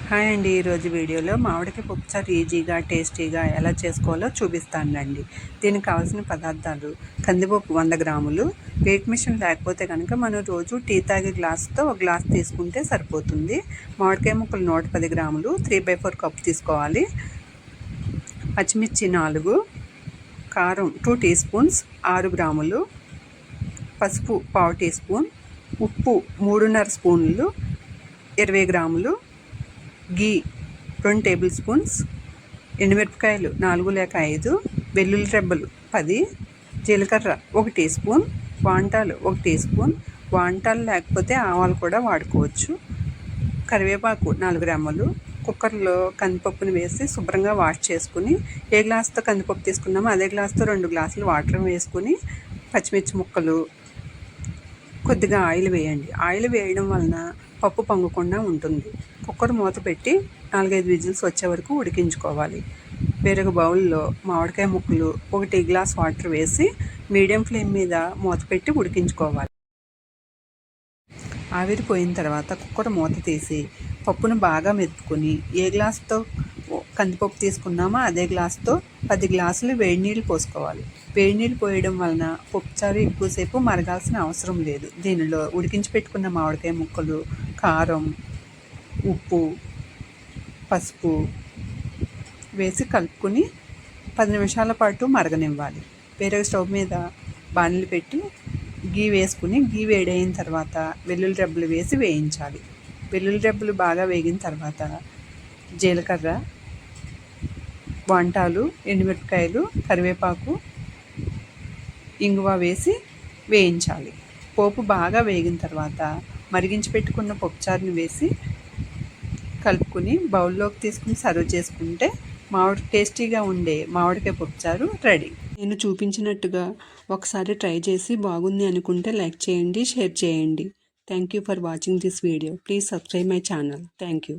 Hi అండి. ఈరోజు వీడియోలో మామిడికాయ పప్పుచారు ఈజీగా టేస్టీగా ఎలా చేసుకోవాలో చూపిస్తానండి. దీనికి కావాల్సిన పదార్థాలు: కందిపప్పు 100 గ్రాములు. వెయిట్ మిషన్ లేకపోతే కనుక మనం రోజు టీ తాగే గ్లాస్తో ఒక గ్లాస్ తీసుకుంటే సరిపోతుంది. మామిడికాయ ముక్కలు 110 గ్రాములు, 3/4 కప్పు తీసుకోవాలి. పచ్చిమిర్చి 4, కారం 2 టీ స్పూన్స్ 6 గ్రాములు, పసుపు 1/2 టీ స్పూన్, ఉప్పు 3.5 స్పూన్లు 20 గ్రాములు, గీ 2 టేబుల్ స్పూన్స్, ఎండుమిరపకాయలు 4 లేక 5, వెల్లుల్లి రెబ్బలు 10, జీలకర్ర 1 టీ స్పూన్, వాంటాలు 1 టీ స్పూన్, వాంటాలు లేకపోతే ఆవాలు కూడా వాడుకోవచ్చు, కరివేపాకు 4 రెమ్మలు. కుక్కర్లో కందిపప్పుని వేసి శుభ్రంగా వాష్ చేసుకుని, ఏ గ్లాస్తో కందిపప్పు తీసుకున్నామో అదే గ్లాస్తో 2 గ్లాసులు వాటర్ వేసుకుని, పచ్చిమిర్చి ముక్కలు, కొద్దిగా ఆయిల్ వేయండి. ఆయిల్ వేయడం వలన పప్పు పొంగకుండా ఉంటుంది. కుక్కర్ మూత పెట్టి 4-5 విజిల్స్ వచ్చే వరకు ఉడికించుకోవాలి. వేరొక బౌల్లో మామిడికాయ ముక్కలు, 1 టీ గ్లాస్ వాటర్ వేసి మీడియం ఫ్లేమ్ మీద మూత పెట్టి ఉడికించుకోవాలి. ఆవిరిపోయిన తర్వాత కుక్కర్ మూత తీసి పప్పును బాగా మెతుకుని, ఏ గ్లాస్తో కందిపప్పు తీసుకున్నామో అదే గ్లాస్తో 10 గ్లాసులు వేడి నీళ్ళు పోసుకోవాలి. వేడి నీళ్ళు పోయడం వలన పప్పుచారు ఎక్కువసేపు మరగాల్సిన అవసరం లేదు. దీనిలో ఉడికించి పెట్టుకున్న మామిడికాయ ముక్కలు, కారం, ఉప్పు, పసుపు వేసి కలుపుకొని 10 నిమిషాల పాటు మరగనివ్వాలి. వేరే స్టవ్ మీద బాణలి పెట్టి గీ వేసుకుని, గీ వేడైన తర్వాత వెల్లుల్లి రెబ్బలు వేసి వేయించాలి. వెల్లుల్లి రెబ్బలు బాగా వేగిన తర్వాత జీలకర్ర, వాంటాలు, ఎండుమిరపకాయలు, కరివేపాకు, ఇంగువ వేసి వేయించాలి. పోపు బాగా వేగిన తర్వాత మరిగించి పెట్టుకున్న పప్పుచారుని వేసి కలుపుకుని బౌల్లోకి తీసుకుని సర్వ్ చేసుకుంటే టేస్టీగా ఉండే మామిడికాయ పప్పుచారు రెడీ. నేను చూపించినట్టుగా ఒకసారి ట్రై చేసి బాగుంది అనుకుంటే లైక్ చేయండి, షేర్ చేయండి. Thank you for watching this video. Please subscribe my channel. Thank you.